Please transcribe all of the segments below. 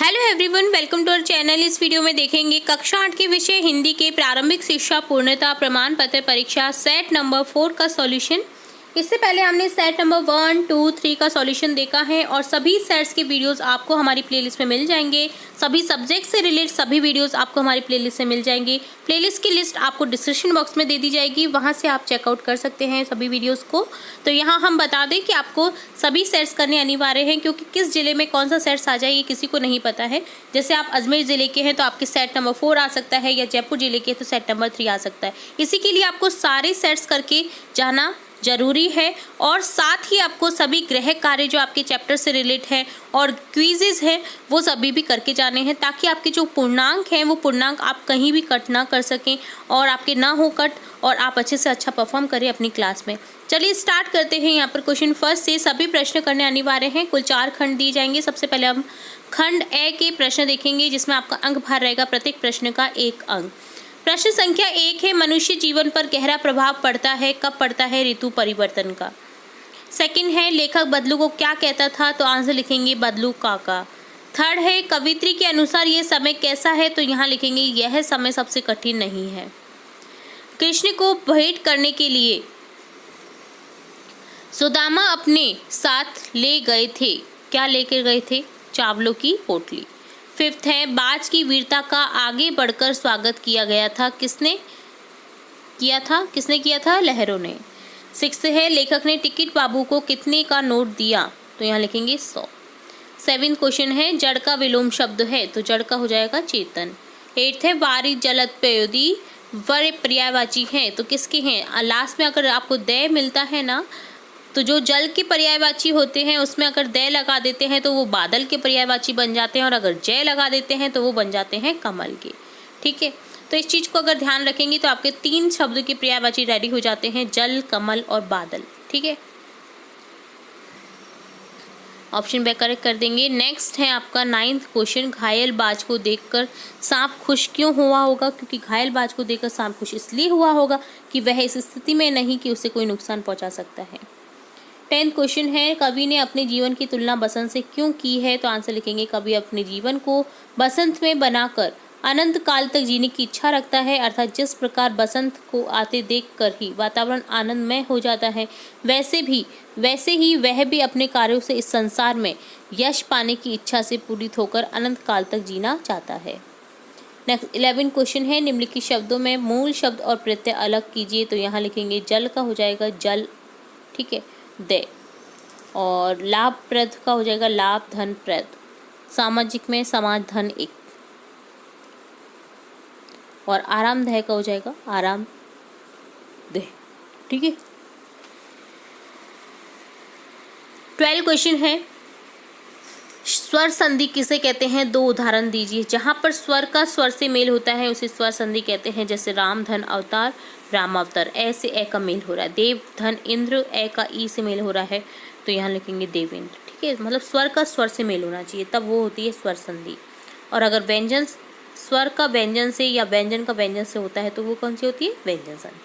Hello everyone, welcome to our channel. इस video में देखेंगे कक्षा 8 के विषय हिंदी के प्रारंभिक शिक्षा पूर्णता प्रमाण पत्र परीक्षा सेट नंबर 4 का सॉल्यूशन। इससे पहले हमने सेट नंबर 1, 2, 3 का सॉल्यूशन देखा है और सभी सेट्स के वीडियोस आपको हमारी प्लेलिस्ट में मिल जाएंगे। सभी सब्जेक्ट से रिलेटेड सभी वीडियोस आपको हमारी प्लेलिस्ट से मिल जाएंगे। प्लेलिस्ट की लिस्ट आपको डिस्क्रिप्शन बॉक्स में दे दी जाएगी, वहां से आप चेकआउट कर सकते हैं सभी वीडियोस को। तो यहाँ हम बता दें कि आपको सभी सेट्स करने अनिवार्य हैं, क्योंकि किस जिले में कौन सा सेट्स आ जाए ये किसी को नहीं पता है। जैसे आप अजमेर जिले के हैं तो आपके सेट नंबर 4 आ सकता है, या जयपुर जिले के तो सेट नंबर 3 आ सकता है। इसी के लिए आपको सारे सेट्स करके जाना जरूरी है और साथ ही आपको सभी गृह कार्य जो आपके चैप्टर से रिलेट हैं और क्विजेज हैं वो सभी भी करके जाने हैं, ताकि आपके जो पूर्णांक हैं वो पूर्णांक आप कहीं भी कट ना कर सकें और आपके ना हो कट, और आप अच्छे से अच्छा परफॉर्म करें अपनी क्लास में। चलिए स्टार्ट करते हैं। यहाँ पर क्वेश्चन फर्स्ट से सभी प्रश्न करने अनिवार्य हैं। कुल 4 खंड दिए जाएंगे। सबसे पहले हम खंड ए के प्रश्न देखेंगे, जिसमें आपका अंक भार रहेगा प्रत्येक प्रश्न का 1 अंक। प्रश्न संख्या 1 है, मनुष्य जीवन पर गहरा प्रभाव पड़ता है, कब पड़ता है? ऋतु परिवर्तन का। सेकंड है, लेखक बदलू को क्या कहता था? तो आंसर लिखेंगे बदलू काका। थर्ड है, कवित्री के अनुसार ये समय कैसा है? तो यहाँ लिखेंगे यह समय सबसे कठिन नहीं है। कृष्ण को भेंट करने के लिए सुदामा अपने साथ ले गए थे, क्या लेकर गए थे? चावलों की पोटली। फिफ्थ है, बाज की वीरता का आगे बढ़कर स्वागत किया गया था, किसने किया था? लहरों ने। सिक्स्थ है, लेखक ने टिकट बाबू को कितने का नोट दिया? तो यहाँ लिखेंगे 100। सेवेंथ क्वेश्चन है, जड़ का विलोम शब्द है, तो जड़ का हो जाएगा चेतन। एट्थ है, वारी जलद पयोदी वर पर्यायवाची है, तो किसके हैं? लास्ट में अगर आपको दय मिलता है ना, तो जो जल के पर्यायवाची होते हैं उसमें अगर दय लगा देते हैं तो वो बादल के पर्यायवाची बन जाते हैं, और अगर जय लगा देते हैं तो वो बन जाते हैं कमल के। ठीक है, तो इस चीज़ को अगर ध्यान रखेंगे तो आपके 3 शब्द के पर्यायवाची रेडी हो जाते हैं, जल, कमल और बादल। ठीक है, ऑप्शन बी करेक्ट कर देंगे। नेक्स्ट है आपका 9th क्वेश्चन, घायल बाज को देखकर सांप खुश क्यों हुआ होगा? क्योंकि घायल बाज को देखकर सांप खुश इसलिए हुआ होगा कि वह इस स्थिति में नहीं कि उसे कोई नुकसान पहुंचा सकता है। 10th क्वेश्चन है, कवि ने अपने जीवन की तुलना बसंत से क्यों की है? तो आंसर लिखेंगे कवि अपने जीवन को बसंत में बनाकर अनंत काल तक जीने की इच्छा रखता है, अर्थात जिस प्रकार बसंत को आते देखकर ही वातावरण आनंदमय हो जाता है, वैसे ही वह भी अपने कार्यों से इस संसार में यश पाने की इच्छा से पूरित होकर अनंत काल तक जीना चाहता है। नेक्स्ट 11 क्वेश्चन है, निम्नलिखित शब्दों में मूल शब्द और प्रत्यय अलग कीजिए। तो यहाँ लिखेंगे जल का हो जाएगा जल, ठीक है, दे, और लाभप्रद का हो जाएगा लाभ, धन, प्रद। सामाजिक में समाज, धन, एक, और आरामदायक का हो जाएगा आराम देह। ठीक है, 12 क्वेश्चन है, स्वर संधि किसे कहते हैं? 2 उदाहरण दीजिए। जहाँ पर स्वर का स्वर से मेल होता है उसे स्वर संधि कहते हैं, जैसे राम धन अवतार, राम अवतार। ए से ए का मेल हो रहा है। देव धन इंद्र, ए का ई से मेल हो रहा है, तो यहाँ लिखेंगे देवेंद्र। ठीक है, मतलब स्वर का स्वर से मेल होना चाहिए, तब वो होती है स्वर संधि। और अगर व्यंजन स्वर का व्यंजन से या व्यंजन का व्यंजन से होता है तो वो कौन सी होती है? व्यंजन संधि।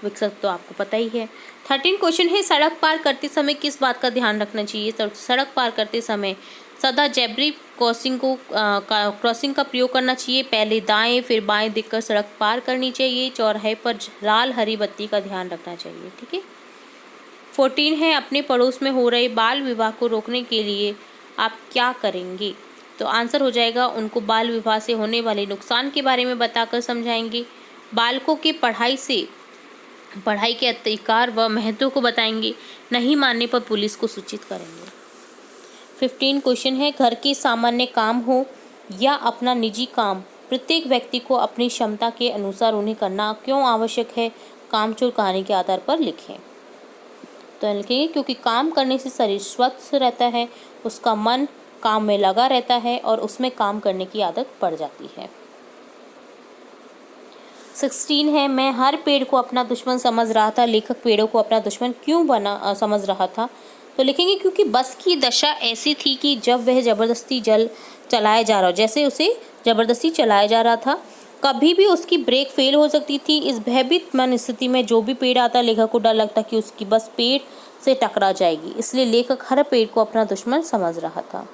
विकसित तो आपको पता ही है। 13 क्वेश्चन है, सड़क पार करते समय किस बात का ध्यान रखना चाहिए? तो सड़क पार करते समय सदा जेब्रा क्रॉसिंग का प्रयोग करना चाहिए। पहले दाएं फिर बाएं देखकर सड़क पार करनी चाहिए। चौराहे पर लाल हरी बत्ती का ध्यान रखना चाहिए। ठीक है, 14 है, अपने पड़ोस में हो रहे बाल विवाह को रोकने के लिए आप क्या करेंगे? तो आंसर हो जाएगा उनको बाल विवाह से होने वाले नुकसान के बारे में बताकर समझाएंगे। बालकों की पढ़ाई के अधिकार व महत्व को बताएंगे। नहीं मानने पर पुलिस को सूचित करेंगे। 15 क्वेश्चन है, घर के सामान्य काम हो या अपना निजी काम, प्रत्येक व्यक्ति को अपनी क्षमता के अनुसार उन्हें करना क्यों आवश्यक है? कामचोर कहानी के आधार पर लिखें। तो लिखेंगे क्योंकि काम करने से शरीर स्वस्थ रहता है, उसका मन काम में लगा रहता है और उसमें काम करने की आदत पड़ जाती है। 16 है, मैं हर पेड़ को अपना दुश्मन समझ रहा था, लेखक पेड़ों को अपना दुश्मन क्यों समझ रहा था? तो लिखेंगे क्योंकि बस की दशा ऐसी थी कि जब वह जबरदस्ती चलाया जा रहा, जैसे उसे जबरदस्ती चलाया जा रहा था, कभी भी उसकी ब्रेक फेल हो सकती थी। इस भयभीत मन स्थिति में जो भी पेड़ आता, लेखक को डर लगता कि उसकी बस पेड़ से टकरा जाएगी, इसलिए लेखक हर पेड़ को अपना दुश्मन समझ रहा था।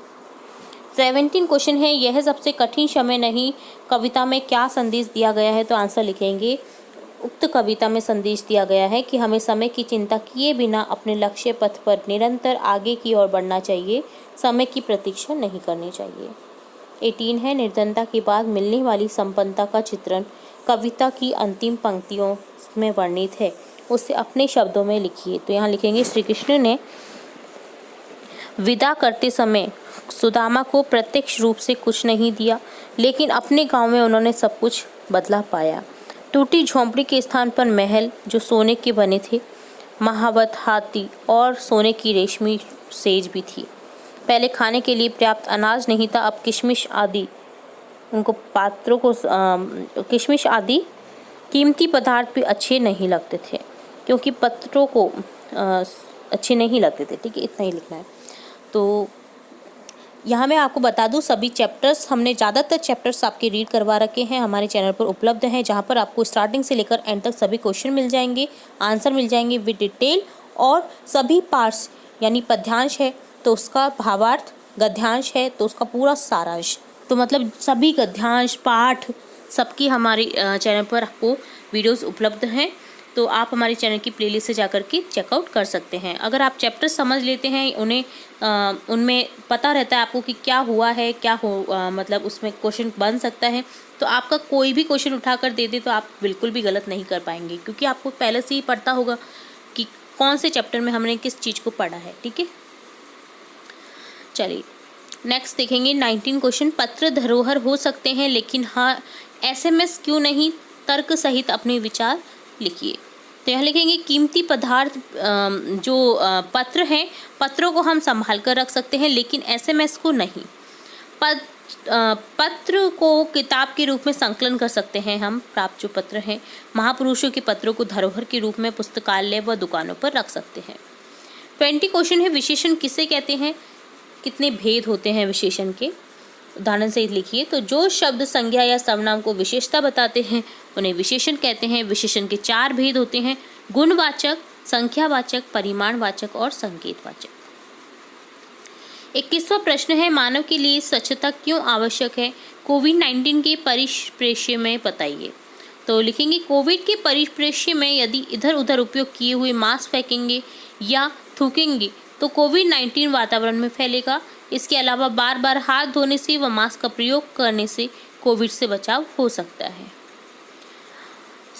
17 क्वेश्चन है, यह सबसे कठिन समय नहीं, कविता में क्या संदेश दिया गया है? तो आंसर लिखेंगे, उक्त कविता में संदेश दिया गया है कि हमें समय की चिंता किए बिना अपने लक्ष्य पथ पर निरंतर आगे की ओर बढ़ना चाहिए, समय की प्रतीक्षा नहीं करनी चाहिए। 18 है, निर्धनता के बाद मिलने वाली संपन्नता का चित्रण कविता की अंतिम पंक्तियों में वर्णित है, उसे अपने शब्दों में लिखिए। तो यहाँ लिखेंगे, श्री कृष्ण ने विदा करते समय सुदामा को प्रत्यक्ष रूप से कुछ नहीं दिया, लेकिन अपने गांव में उन्होंने सब कुछ बदला पाया। टूटी झोंपड़ी के स्थान पर महल जो सोने के बने थे, महावत हाथी और सोने की रेशमी सेज भी थी। पहले खाने के लिए पर्याप्त अनाज नहीं था, अब किशमिश आदि उनको पात्रों को किशमिश आदि कीमती पदार्थ भी अच्छे नहीं लगते थे, क्योंकि पत्रों को अच्छे नहीं लगते थे। ठीक है, इतना ही लिखना है। तो यहाँ मैं आपको बता दूँ, सभी चैप्टर्स हमने ज़्यादातर चैप्टर्स आपके रीड करवा रखे हैं, हमारे चैनल पर उपलब्ध हैं, जहाँ पर आपको स्टार्टिंग से लेकर एंड तक सभी क्वेश्चन मिल जाएंगे, आंसर मिल जाएंगे विद डिटेल, और सभी पार्ट्स यानी पद्यांश है तो उसका भावार्थ, गद्यांश है तो उसका पूरा सारांश, तो मतलब सभी गद्यांश पाठ सबकी हमारे चैनल पर आपको वीडियोस उपलब्ध हैं। तो आप हमारे चैनल की प्लेलिस्ट से जाकर के चेकआउट कर सकते हैं। अगर आप चैप्टर समझ लेते हैं, उनमें पता रहता है आपको कि क्या हुआ है, मतलब उसमें क्वेश्चन बन सकता है, तो आपका कोई भी क्वेश्चन उठाकर दे दे तो आप बिल्कुल भी गलत नहीं कर पाएंगे, क्योंकि आपको पहले से ही पता होगा कि कौन से चैप्टर में हमने किस चीज़ को पढ़ा है। ठीक है, चलिए नेक्स्ट देखेंगे 19 क्वेश्चन, पत्र धरोहर हो सकते हैं लेकिन हाँ SMS क्यों नहीं, तर्क सहित अपने विचार लिखिए। तो यहाँ लिखेंगे, कीमती पदार्थ जो पत्र हैं, पत्रों को हम संभाल कर रख सकते हैं लेकिन SMS को नहीं। पत्र को किताब के रूप में संकलन कर सकते हैं हम, प्राप्त जो पत्र हैं। महापुरुषों के पत्रों को धरोहर के रूप में पुस्तकालय व दुकानों पर रख सकते हैं। 20 क्वेश्चन है, विशेषण किसे कहते हैं, कितने भेद होते हैं विशेषण के, उदाहरण सहित लिखिए। तो जो शब्द संज्ञा या सर्वनाम को विशेषता बताते हैं उन्हें विशेषण कहते हैं। विशेषण के 4 भेद होते हैं, गुणवाचक, संख्यावाचक, परिमाणवाचक और संकेतवाचक। 21वां प्रश्न है, मानव के लिए स्वच्छता क्यों आवश्यक है, कोविड-19 के परिप्रेक्ष्य में बताइए। तो लिखेंगे, कोविड के परिप्रेक्ष्य में यदि इधर उधर उपयोग किए हुए मास्क फेंकेंगे या थूकेंगे तो कोविड-19 वातावरण में फैलेगा। इसके अलावा बार बार हाथ धोने से व मास्क का प्रयोग करने से कोविड से बचाव हो सकता है।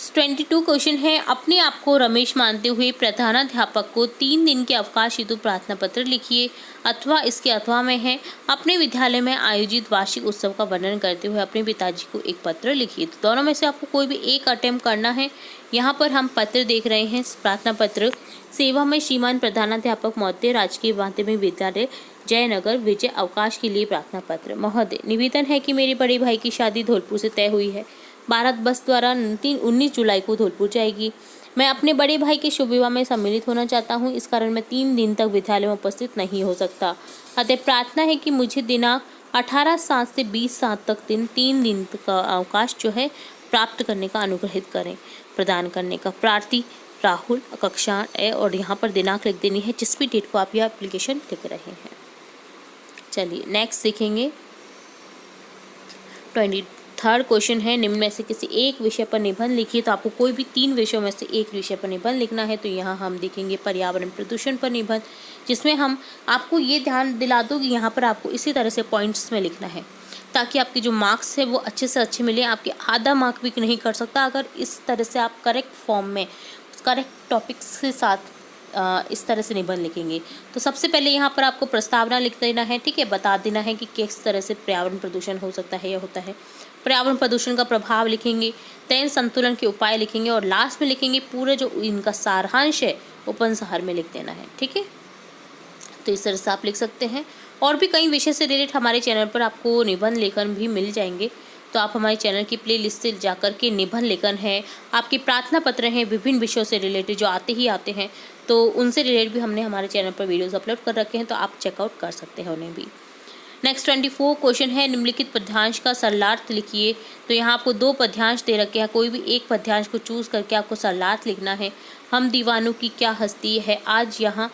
22 क्वेश्चन है, अपने आप को रमेश मानते हुए प्रधानाध्यापक को 3 दिन के अवकाश हेतु प्रार्थना पत्र लिखिए, अथवा इसके अथवा में है, अपने विद्यालय में आयोजित वार्षिक उत्सव का वर्णन करते हुए अपने पिताजी को एक पत्र लिखिए। तो दोनों में से आपको कोई भी एक अटेम्प्ट करना है। यहाँ पर हम पत्र देख रहे हैं, प्रार्थना पत्र। सेवा में श्रीमान प्रधानाध्यापक महोदय, राजकीय माध्यमिक विद्यालय जयनगर, विजय, अवकाश के लिए प्रार्थना पत्र। महोदय, निवेदन है कि मेरे बड़े भाई की शादी धौलपुर से तय हुई है। भारत बस द्वारा 19 जुलाई को धौलपुर जाएगी। मैं अपने बड़े भाई के शुभ विवाह में सम्मिलित होना चाहता हूँ, इस कारण मैं 3 दिन तक विद्यालय में उपस्थित नहीं हो सकता। अतः प्रार्थना है कि मुझे दिनांक 18/7 से 20/7 तक 3 दिन का अवकाश जो है प्राप्त करने का अनुग्रहित करें, प्रदान करने का। प्रार्थी राहुल, कक्षा ए, और यहाँ पर दिनांक लिख देनी है जिस भी डेट को आप यह एप्लीकेशन लिख रहे हैं। चलिए नेक्स्ट सीखेंगे। 23rd क्वेश्चन है, निम्न में से किसी एक विषय पर निबंध लिखिए। तो आपको कोई भी 3 विषयों में से एक विषय पर निबंध लिखना है। तो यहाँ हम देखेंगे पर्यावरण प्रदूषण पर निबंध, जिसमें हम आपको ये ध्यान दिला दो कि यहाँ पर आपको इसी तरह से पॉइंट्स में लिखना है, ताकि आपके जो मार्क्स है वो अच्छे से अच्छे मिले। आपके आधा मार्क भी नहीं कर सकता अगर इस तरह से आप करेक्ट फॉर्म में करेक्ट टॉपिक्स के साथ इस तरह से निबंध लिखेंगे। तो सबसे पहले यहाँ पर आपको प्रस्तावना लिख देना है, ठीक है, बता देना है कि किस तरह से पर्यावरण प्रदूषण हो सकता है या होता है। पर्यावरण प्रदूषण का प्रभाव लिखेंगे, तय संतुलन के उपाय लिखेंगे, और लास्ट में लिखेंगे पूरे जो इनका सारांश है उपसंहार में लिख देना है। ठीक है, तो इस तरह से आप लिख सकते हैं। और भी कई विषय से रिलेटेड हमारे चैनल पर आपको निबंध लेखन भी मिल जाएंगे। तो आप हमारे चैनल की प्लेलिस्ट से जाकर के निबंध लेखन है, आपके प्रार्थना पत्र हैं विभिन्न विषयों से रिलेटेड जो आते ही आते हैं, तो उनसे रिलेटेड भी हमने हमारे चैनल पर वीडियोस अपलोड कर रखे हैं, तो आप चेकआउट कर सकते हैं उन्हें भी। नेक्स्ट 24 क्वेश्चन है, निम्नलिखित पद्यांश का सरलार्थ लिखिए। तो यहाँ आपको 2 पद्यांश दे रखे हैं, कोई भी एक पद्यांश को चूज करके आपको सरलार्थ लिखना है। हम दीवानों की क्या हस्ती है, आज यहाँ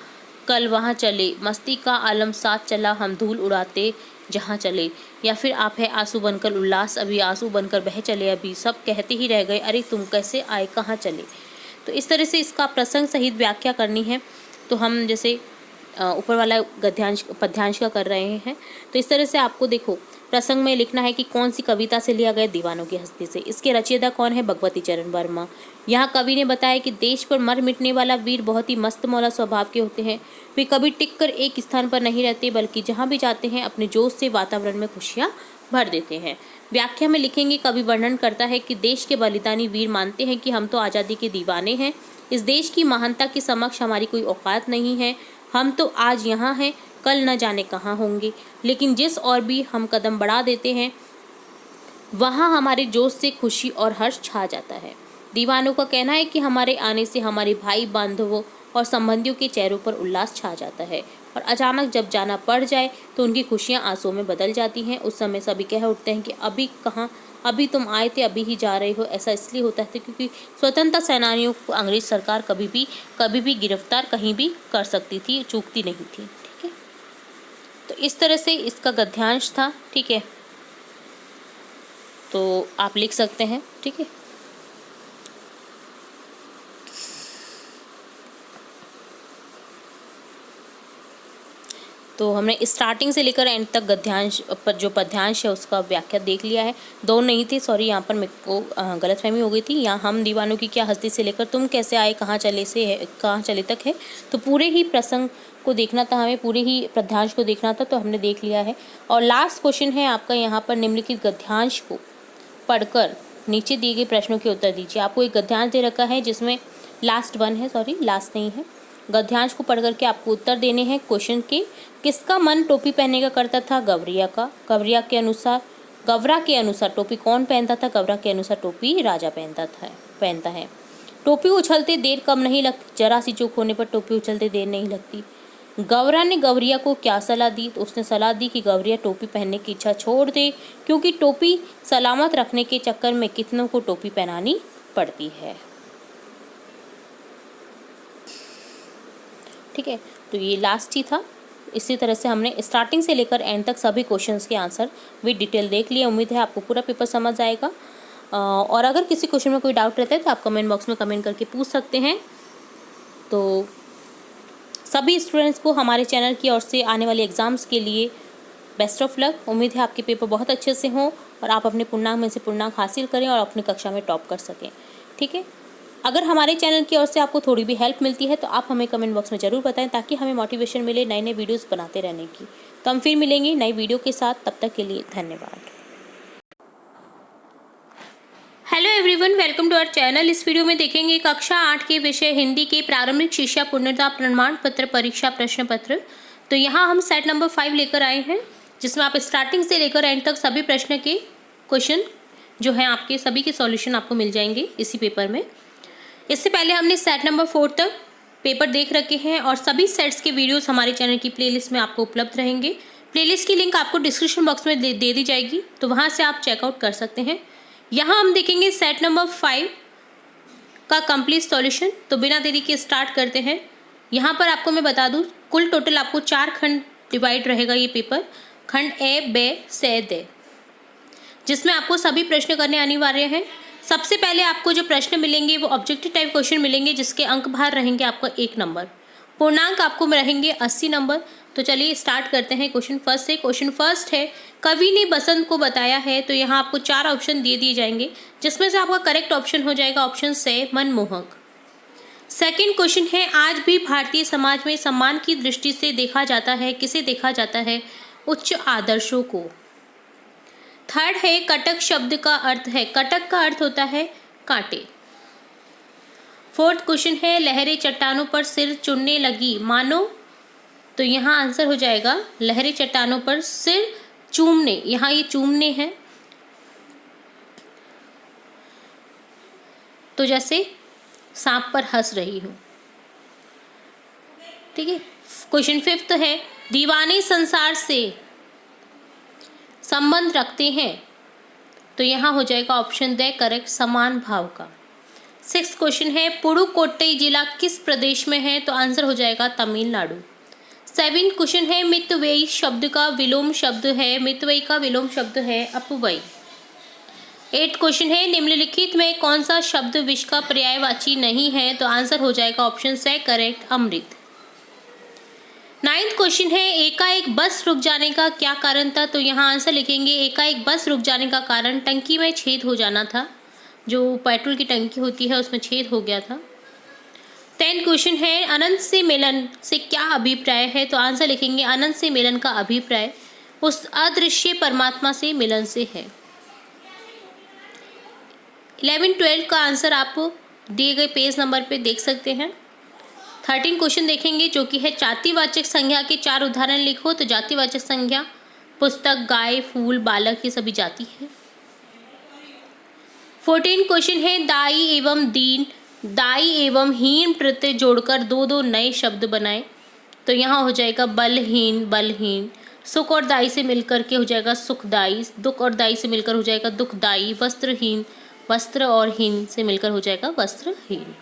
कल वहाँ चले, मस्ती का आलम साथ चला, हम धूल उड़ाते जहाँ चले। या फिर आप है आंसू बनकर उल्लास, अभी आंसू बनकर बह चले, अभी सब कहते ही रह गए, अरे तुम कैसे आए कहाँ चले। तो इस तरह से इसका प्रसंग सहित व्याख्या करनी है। तो हम जैसे ऊपर वाला गद्यांश पद्यांश का कर रहे हैं, तो इस तरह से आपको देखो प्रसंग में लिखना है कि कौन सी कविता से लिया गया, दीवानों की हस्ती से। इसके रचयिता कौन है, भगवती चरण वर्मा। यहाँ कवि ने बताया कि देश पर मर मिटने वाला वीर बहुत ही मस्त मौला स्वभाव के होते हैं। वे कभी टिक कर एक स्थान पर नहीं रहते, बल्कि जहाँ भी जाते हैं अपने जोश से वातावरण में खुशियाँ भर देते हैं। व्याख्या में लिखेंगे, कवि वर्णन करता है कि देश के बलिदानी वीर मानते हैं कि हम तो आज़ादी के दीवाने हैं, इस देश की महानता के समक्ष हमारी कोई औकात नहीं है, हम तो आज यहाँ हैं, कल न जाने कहाँ होंगे, लेकिन जिस और भी हम कदम बढ़ा देते हैं वहाँ हमारे जोश से खुशी और हर्ष छा जाता है। दीवानों का कहना है कि हमारे आने से हमारे भाई बांधवों और संबंधियों के चेहरों पर उल्लास छा जाता है, और अचानक जब जाना पड़ जाए तो उनकी खुशियाँ आंसुओं में बदल जाती हैं। उस समय सभी कह उठते हैं कि अभी कहाँ, अभी तुम आए थे, अभी ही जा रहे हो। ऐसा इसलिए होता है क्योंकि स्वतंत्रता सेनानियों को अंग्रेज सरकार कभी भी गिरफ्तार कहीं भी कर सकती थी, चूकती नहीं थी। ठीक है, तो इस तरह से इसका गद्यांश था। ठीक है, तो आप लिख सकते हैं। ठीक है, तो हमने स्टार्टिंग से लेकर एंड तक गद्यांश पर जो पद्यांश है उसका व्याख्या देख लिया है। दो नहीं थी, सॉरी, यहाँ पर मेरे को गलतफहमी हो गई थी। यहाँ हम दीवानों की क्या हस्ती से लेकर तुम कैसे आए कहाँ चले से है, कहाँ चले तक है। तो पूरे ही प्रसंग को देखना था हमें, पूरे ही पद्यांश को देखना था, तो हमने देख लिया है। और लास्ट क्वेश्चन है आपका यहाँ पर, निम्नलिखित गद्यांश को पढ़कर नीचे दिए गए प्रश्नों के उत्तर दीजिए। आपको एक गद्यांश दे रखा है जिसमें लास्ट वन है, सॉरी लास्ट नहीं है। गद्यांश को पढ़ करके आपको उत्तर देने हैं क्वेश्चन के। किसका मन टोपी पहनने का करता था, गवरिया का। गवरा के अनुसार टोपी कौन पहनता था, गवरा के अनुसार टोपी राजा पहनता है। टोपी उछलते देर कम नहीं लगती, जरा सी चूक होने पर टोपी उछलते देर नहीं लगती। गवरा ने गवरिया को क्या सलाह दी, तो उसने सलाह दी कि गवरिया टोपी पहनने की इच्छा छोड़ दे, क्योंकि टोपी सलामत रखने के चक्कर में कितनों को टोपी पहनानी पड़ती है। ठीक है, तो ये लास्ट ही था। इसी तरह से हमने स्टार्टिंग से लेकर एंड तक सभी क्वेश्चंस के आंसर विद डिटेल देख लिए। उम्मीद है आपको पूरा पेपर समझ आएगा। और अगर किसी क्वेश्चन में कोई डाउट रहता है तो आप कमेंट बॉक्स में कमेंट करके पूछ सकते हैं। तो सभी स्टूडेंट्स को हमारे चैनल की ओर से आने वाले एग्ज़ाम्स के लिए बेस्ट ऑफ लक। उम्मीद है आपके पेपर बहुत अच्छे से हों और आप अपने पूर्णांक में से पूर्णांक हासिल करें और अपनी कक्षा में टॉप कर सकें। ठीक है, अगर हमारे चैनल की ओर से आपको थोड़ी भी हेल्प मिलती है तो आप हमें कमेंट बॉक्स में ज़रूर बताएं, ताकि हमें मोटिवेशन मिले नए नए वीडियोस बनाते रहने की। तो हम फिर मिलेंगे नई वीडियो के साथ, तब तक के लिए धन्यवाद। Hello everyone, welcome to our channel. इस वीडियो में देखेंगे कक्षा 8 के विषय हिंदी के प्रारंभिक शिक्षा पूर्णता प्रमाण पत्र परीक्षा प्रश्न पत्र। तो यहाँ हम सेट नंबर 5 लेकर आए हैं, जिसमें आप स्टार्टिंग से लेकर एंड तक सभी प्रश्न के क्वेश्चन जो हैं आपके सभी के सॉल्यूशन आपको मिल जाएंगे इसी पेपर में। इससे पहले हमने सेट नंबर 4 तक पेपर देख रखे हैं और सभी सेट्स के वीडियोस हमारे चैनल की प्लेलिस्ट में आपको उपलब्ध रहेंगे। प्लेलिस्ट की लिंक आपको डिस्क्रिप्शन बॉक्स में दे दी जाएगी, तो वहाँ से आप चेकआउट कर सकते हैं। यहाँ हम देखेंगे सेट नंबर 5 का कंप्लीट सॉल्यूशन। तो बिना देरी के स्टार्ट करते हैं। यहाँ पर आपको मैं बता दूँ, कुल टोटल आपको 4 खंड डिवाइड रहेगा ये पेपर। खंड ए, बे, से, दे, जिसमें आपको सभी प्रश्न करने अनिवार्य हैं। सबसे पहले आपको जो प्रश्न मिलेंगे वो ऑब्जेक्टिव टाइप क्वेश्चन मिलेंगे, जिसके अंक भार रहेंगे आपका 1 नंबर। पूर्णांक आपको रहेंगे 80 नंबर। तो चलिए स्टार्ट करते हैं क्वेश्चन फर्स्ट से। क्वेश्चन फर्स्ट है, कवि ने बसंत को बताया है। तो यहाँ आपको 4 ऑप्शन दे दिए जाएंगे, जिसमें से आपका करेक्ट ऑप्शन हो जाएगा ऑप्शन से, मनमोहक। सेकेंड क्वेश्चन है, आज भी भारतीय समाज में सम्मान की दृष्टि से देखा जाता है, किसे देखा जाता है, उच्च आदर्शों को। थर्ड है, कटक शब्द का अर्थ है, कटक का अर्थ होता है कांटे। फोर्थ क्वेश्चन है, लहरें चट्टानों पर सिर चुनने लगी, मानो। तो यहाँ आंसर हो जाएगा लहरें चट्टानों पर सिर चूमने। यहाँ ये चूमने हैं, तो जैसे सांप पर हंस रही हूँ। ठीक है, क्वेश्चन फिफ्थ है, दीवाने संसार से संबंध रखते हैं। तो यहाँ हो जाएगा ऑप्शन द करेक्ट, समान भाव का। सिक्स क्वेश्चन है, पुडुकोट्टई जिला किस प्रदेश में है। तो आंसर हो जाएगा तमिलनाडु। 7 क्वेश्चन है मितव्ययी शब्द का विलोम शब्द है, मितव्ययी का विलोम शब्द है अपव्ययी। 8 क्वेश्चन है निम्नलिखित में कौन सा शब्द विष का पर्यायवाची नहीं है, तो आंसर हो जाएगा ऑप्शन से करेक्ट अमृत। 9th क्वेश्चन है एकाएक बस रुक जाने का क्या कारण था, तो यहाँ आंसर लिखेंगे एकाएक बस रुक जाने का कारण टंकी में छेद हो जाना था, जो पेट्रोल की टंकी होती है उसमें छेद हो गया था। 10th क्वेश्चन है अनंत से मिलन से क्या अभिप्राय है, तो आंसर लिखेंगे अनंत से मिलन का अभिप्राय उस अदृश्य परमात्मा से मिलन से है। 11-12 का आंसर आप दिए गए पेज नंबर पे देख सकते हैं। 13 क्वेश्चन देखेंगे जो कि है जातिवाचक संज्ञा के 4 उदाहरण लिखो, तो जातिवाचक संज्ञा पुस्तक, गाय, फूल, बालक ये सभी जाति है। 14 क्वेश्चन है दाई एवं दीन, दाई एवं हीन प्रत्यय जोड़कर दो नए शब्द बनाए, तो यहाँ हो जाएगा बलहीन बलहीन, सुख और दाई से मिलकर के हो जाएगा सुखदाई, दुख और दाई से मिलकर हो जाएगा दुखदाई, वस्त्रहीन वस्त्र और हीन से मिलकर हो जाएगा वस्त्रहीन।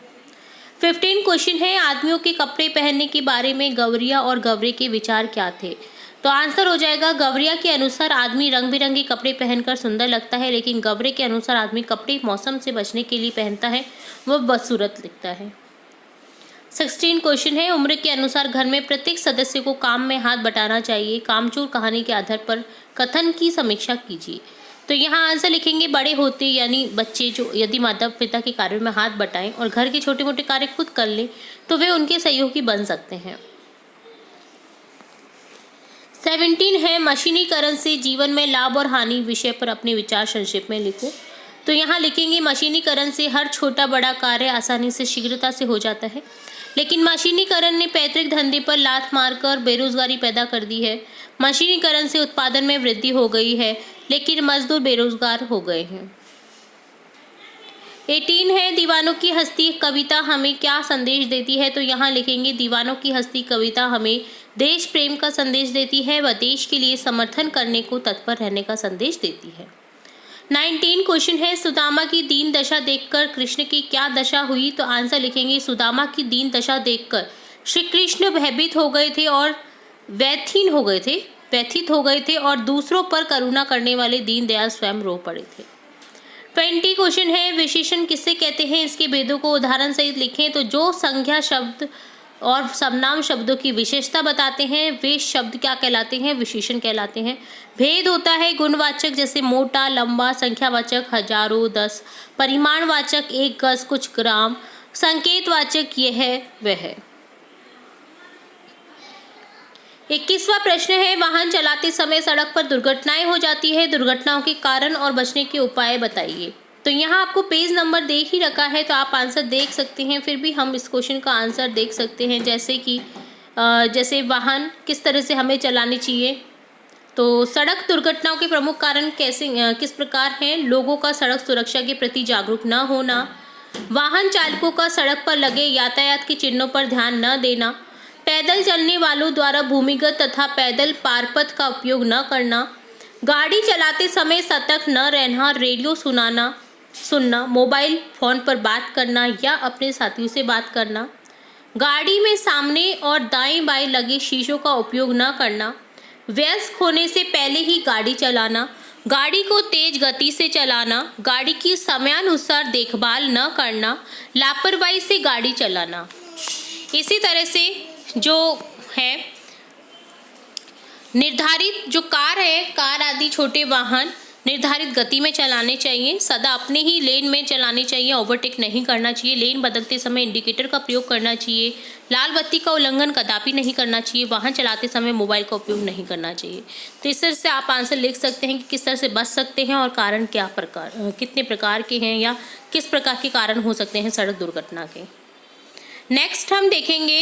15 क्वेश्चन है आदमियों के कपड़े पहनने के बारे में गौरिया और गवरे के विचार क्या थे, तो आंसर हो जाएगा गवरिया के अनुसार आदमी रंग बिरंगे कपड़े पहनकर सुंदर लगता है, लेकिन गवरे के अनुसार आदमी कपड़े मौसम से बचने के लिए पहनता है, वह बदसूरत दिखता है। 16 क्वेश्चन है उम्र के अनुसार घर में प्रत्येक सदस्य को काम में हाथ बटाना चाहिए, कामचोर कहानी के आधार पर कथन की समीक्षा कीजिए, तो यहाँ आंसर लिखेंगे बड़े होते यानी बच्चे जो यदि माता पिता के कार्यों में हाथ बटाएं और घर के छोटे मोटे कार्य खुद कर लें तो वे उनके सहयोगी बन सकते हैं। 17 है मशीनीकरण से जीवन में लाभ और हानि विषय पर अपने विचार संक्षेप में लिखो, तो यहाँ लिखेंगे मशीनीकरण से हर छोटा बड़ा कार्य आसानी से शीघ्रता से हो जाता है, लेकिन मशीनीकरण ने पैतृक धंधे पर लात मारकर बेरोजगारी पैदा कर दी है। मशीनीकरण से उत्पादन में वृद्धि हो गई है, लेकिन मजदूर बेरोजगार हो गए हैं। 18 है दीवानों की हस्ती कविता हमें क्या संदेश देती है, तो यहाँ लिखेंगे दीवानों की हस्ती कविता हमें देश प्रेम का संदेश देती है, वह देश के लिए समर्थन करने को तत्पर रहने का संदेश देती है। 19 क्वेश्चन है सुदामा की दीन दशा देखकर कृष्ण की क्या दशा हुई, तो आंसर लिखेंगे सुदामा की दीन दशा देखकर श्री कृष्ण भयभीत हो गए थे और व्यथित हो गए थे और दूसरों पर करुणा करने वाले दीनदयाल स्वयं रो पड़े थे। 20 क्वेश्चन है विशेषण किससे कहते हैं, इसके भेदों को उदाहरण सहित लिखें, तो जो संज्ञा शब्द और सर्वनाम शब्दों की विशेषता बताते हैं वे शब्द क्या कहलाते हैं, विशेषण कहलाते हैं। भेद होता है गुणवाचक जैसे मोटा, लंबा, संख्यावाचक हजारों, 10, परिमाणवाचक 1 गज कुछ ग्राम, संकेतवाचक यह है वह है। 21वां प्रश्न है वाहन चलाते समय सड़क पर दुर्घटनाएं हो जाती है, दुर्घटनाओं के कारण और बचने के उपाय बताइए, तो यहाँ आपको पेज नंबर दे ही रखा है तो आप आंसर देख सकते हैं, फिर भी हम इस क्वेश्चन का आंसर देख सकते हैं, जैसे कि जैसे वाहन किस तरह से हमें चलानी चाहिए। तो सड़क दुर्घटनाओं के प्रमुख कारण किस प्रकार हैं, लोगों का सड़क सुरक्षा के प्रति जागरूक न होना, वाहन चालकों का सड़क पर लगे यातायात के चिन्हों पर ध्यान न देना, पैदल चलने वालों द्वारा भूमिगत तथा पैदल पारपथ का उपयोग न करना, गाड़ी चलाते समय सतर्क न रहना, रेडियो सुनना, मोबाइल फ़ोन पर बात करना या अपने साथियों से बात करना, गाड़ी में सामने और दाएं बाएं लगे शीशों का उपयोग न करना, वयस्क होने से पहले ही गाड़ी चलाना, गाड़ी को तेज गति से चलाना, गाड़ी की समयानुसार देखभाल न करना, लापरवाही से गाड़ी चलाना। इसी तरह से जो है निर्धारित जो कार आदि छोटे वाहन निर्धारित गति में चलाने चाहिए, सदा अपने ही लेन में चलाने चाहिए, ओवरटेक नहीं करना चाहिए, लेन बदलते समय इंडिकेटर का प्रयोग करना चाहिए, लाल बत्ती का उल्लंघन कदापि नहीं करना चाहिए, वाहन चलाते समय मोबाइल का उपयोग नहीं करना चाहिए। तो इस तरह से आप आंसर लिख सकते हैं कि किस तरह से बच सकते हैं और कारण कितने प्रकार के हैं या किस प्रकार के कारण हो सकते हैं सड़क दुर्घटना के। नेक्स्ट हम देखेंगे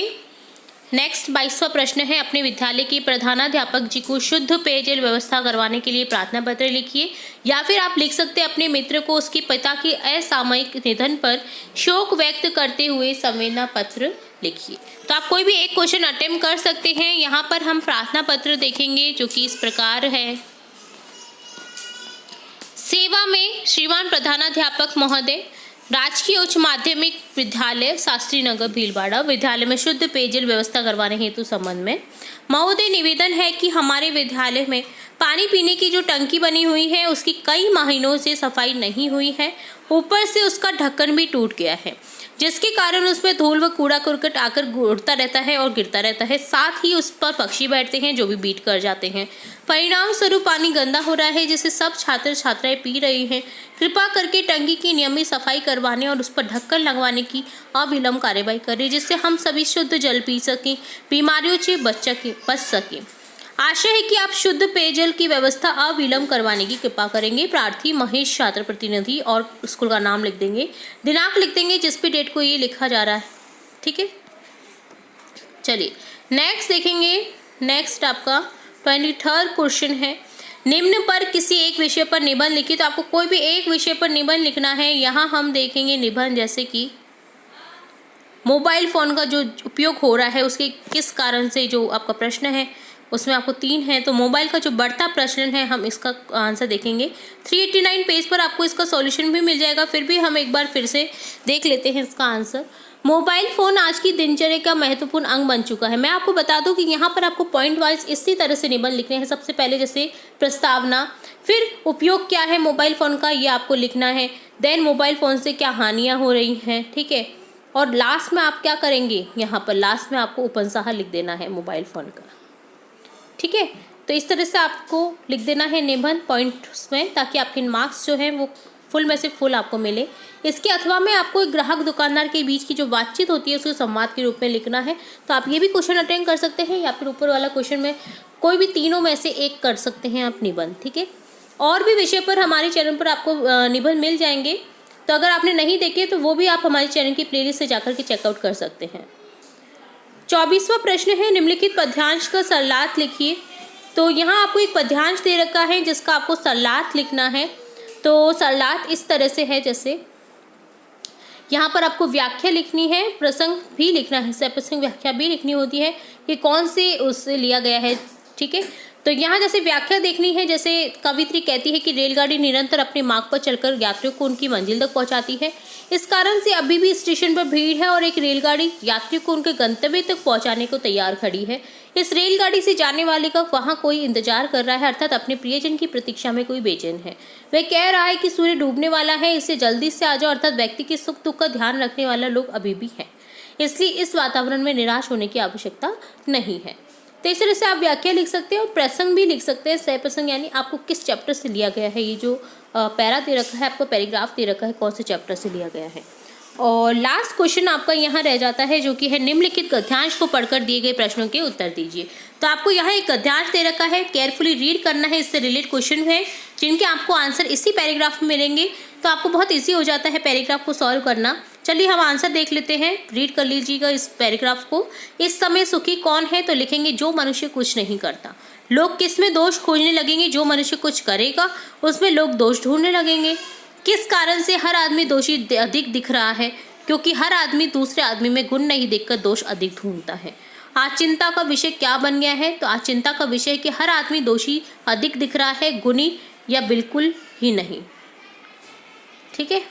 22वां प्रश्न है अपने विद्यालय के प्रधानाध्यापक जी को शुद्ध पेयजल व्यवस्था करवाने के लिए प्रार्थना पत्र लिखिए, या फिर आप लिख सकते हैं अपने मित्र को उसके पिता के असामयिक निधन पर शोक व्यक्त करते हुए संवेदना पत्र लिखिए। तो आप कोई भी एक क्वेश्चन अटेम्प्ट कर सकते हैं। यहाँ पर हम प्रार्थना पत्र देखेंगे जो कि इस प्रकार है। सेवा में श्रीमान प्रधानाध्यापक महोदय, राजकीय उच्च माध्यमिक विद्यालय शास्त्री नगर भीलवाड़ा विद्यालय में शुद्ध पेयजल व्यवस्था करवाने हेतु संबंध में महोदय निवेदन है कि हमारे विद्यालय में पानी पीने की जो टंकी बनी हुई है उसकी कई महीनों से सफाई नहीं हुई है। ऊपर से उसका ढक्कन भी टूट गया है, जिसके कारण उसमें धूल व कूड़ा करकट आकर उड़ता रहता है और गिरता रहता है। साथ ही उस पर पक्षी बैठते हैं जो भी बीट कर जाते हैं। परिणाम स्वरूप पानी गंदा हो रहा है, जिसे सब छात्र छात्राएं पी रही हैं। कृपा करके टंकी की नियमित सफाई करवाने और उस पर ढक्कन लगवाने की अविलंब कार्यवाही करें, जिससे हम सभी शुद्ध जल पी सकें, बीमारियों से बच सकें। आशा है कि आप शुद्ध पेयजल की व्यवस्था अविलंब करवाने की कृपा करेंगे। प्रार्थी महेश छात्र प्रतिनिधि, और स्कूल का नाम लिख देंगे, दिनांक लिख देंगे जिस भी डेट को ये लिखा जा रहा है। ठीक है, चलिए नेक्स्ट देखेंगे। नेक्स्ट आपका 23rd क्वेश्चन है, निम्न पर किसी एक विषय पर निबंध लिखिए। तो आपको कोई भी एक विषय पर निबंध लिखना है। यहाँ हम देखेंगे निबंध जैसे कि मोबाइल फ़ोन का जो उपयोग हो रहा है उसके किस कारण से, जो आपका प्रश्न है उसमें आपको 3 है। तो मोबाइल का जो बढ़ता प्रचलन है हम इसका आंसर देखेंगे। 389 पेज पर आपको इसका सॉल्यूशन भी मिल जाएगा। फिर भी हम एक बार फिर से देख लेते हैं इसका आंसर। मोबाइल फ़ोन आज की दिनचर्या का महत्वपूर्ण अंग बन चुका है। मैं आपको बता दूं कि यहाँ पर आपको पॉइंट वाइज इसी तरह से निबंध लिखने हैं। सबसे पहले जैसे प्रस्तावना, फिर उपयोग क्या है मोबाइल फ़ोन का ये आपको लिखना है। देन मोबाइल फ़ोन से क्या हानियाँ हो रही हैं, ठीक है। और लास्ट में आप क्या करेंगे, यहाँ पर लास्ट में आपको उपसंहार लिख देना है मोबाइल फ़ोन का। ठीक है, तो इस तरह से आपको लिख देना है निबंध पॉइंट्स में, ताकि आपके मार्क्स जो हैं वो फुल में से फुल आपको मिले। इसके अथवा में आपको एक ग्राहक दुकानदार के बीच की जो बातचीत होती है उसको संवाद के रूप में लिखना है। तो आप ये भी क्वेश्चन अटेंड कर सकते हैं, या फिर ऊपर वाला क्वेश्चन में कोई भी तीनों में से एक कर सकते हैं आप निबंध। ठीक है, और भी विषय पर हमारे चैनल पर आपको निबंध मिल जाएंगे। तो अगर आपने नहीं देखे तो वो भी आप हमारे चैनल की प्लेलिस्ट से जाकर के चेकआउट कर सकते हैं। 24वां प्रश्न है, निम्नलिखित पद्यांश का सरलार्थ लिखिए। तो यहाँ आपको एक पद्यांश दे रखा है जिसका आपको सरलार्थ लिखना है। तो सरलार्थ इस तरह से है, जैसे यहाँ पर आपको व्याख्या लिखनी है, प्रसंग भी लिखना है, सप्रसंग व्याख्या भी लिखनी होती है कि कौन से उससे लिया गया है। ठीक है, तो यहाँ जैसे व्याख्या देखनी है, जैसे कवित्री कहती है कि रेलगाड़ी निरंतर अपने मार्ग पर चलकर यात्रियों को उनकी मंजिल तक पहुँचाती है। इस कारण से अभी भी स्टेशन पर भीड़ है और एक रेलगाड़ी यात्रियों को उनके गंतव्य तक पहुँचाने को तैयार खड़ी है। इस रेलगाड़ी से जाने वाले का वहाँ कोई इंतजार कर रहा है, अर्थात अपने प्रियजन की प्रतीक्षा में कोई बेचैन है। वह कह रहा है कि सूर्य डूबने वाला है, इससे जल्दी से आ जाओ, अर्थात व्यक्ति के सुख दुख का ध्यान रखने वाला लोग अभी भी है, इसलिए इस वातावरण में निराश होने की आवश्यकता नहीं है। तो इस तरह से आप व्याख्या लिख सकते हैं और प्रसंग भी लिख सकते हैं। सह प्रसंग यानी आपको किस चैप्टर से लिया गया है, ये जो पैरा दे रखा है, आपको पैराग्राफ दे रखा है, कौन से चैप्टर से लिया गया है। और लास्ट क्वेश्चन आपका यहाँ रह जाता है, जो कि है निम्नलिखित गद्यांश को पढ़कर दिए गए प्रश्नों के उत्तर दीजिए। तो आपको यहाँ एक गद्यांश दे रखा है, केयरफुली रीड करना है। इससे रिलेटेड क्वेश्चन है जिनके आपको आंसर इसी पैराग्राफ में मिलेंगे, तो आपको बहुत ईजी हो जाता है पैराग्राफ को सॉल्व करना। चलिए हम आंसर देख लेते हैं, रीड कर लीजिएगा इस पैराग्राफ को। इस समय सुखी कौन है, तो लिखेंगे जो मनुष्य कुछ नहीं करता। लोग किस में दोष खोजने लगेंगे, जो मनुष्य कुछ करेगा उसमें लोग दोष ढूंढने लगेंगे। किस कारण से हर आदमी दोषी अधिक दिख रहा है, क्योंकि हर आदमी दूसरे आदमी में गुण नहीं देखकर दोष अधिक ढूंढता है। आज चिंता का विषय क्या बन गया है, तो आज चिंता का विषय है कि हर आदमी दोषी अधिक दिख रहा है, गुणी या बिल्कुल ही नहीं। ठीक है,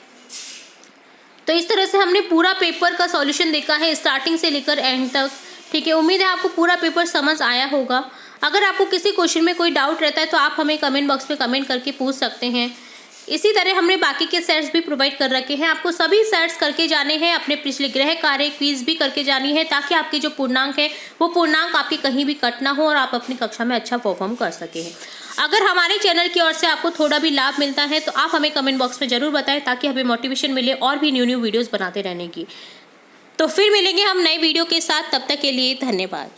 तो इस तरह से हमने पूरा पेपर का सॉल्यूशन देखा है स्टार्टिंग से लेकर एंड तक। ठीक है, उम्मीद है आपको पूरा पेपर समझ आया होगा। अगर आपको किसी क्वेश्चन में कोई डाउट रहता है तो आप हमें कमेंट बॉक्स में कमेंट करके पूछ सकते हैं। इसी तरह हमने बाकी के सेट्स भी प्रोवाइड कर रखे हैं, आपको सभी सेट्स करके जाने हैं। अपने पिछले गृह कार्य क्विज भी करके जानी है, ताकि आपके जो पूर्णांक है वो पूर्णांक आपके कहीं भी कट ना हो और आप अपनी कक्षा में अच्छा परफॉर्म कर सकें। अगर हमारे चैनल की ओर से आपको थोड़ा भी लाभ मिलता है तो आप हमें कमेंट बॉक्स में ज़रूर बताएं, ताकि हमें मोटिवेशन मिले और भी न्यू वीडियोज़ बनाते रहने की। तो फिर मिलेंगे हम नए वीडियो के साथ, तब तक के लिए धन्यवाद।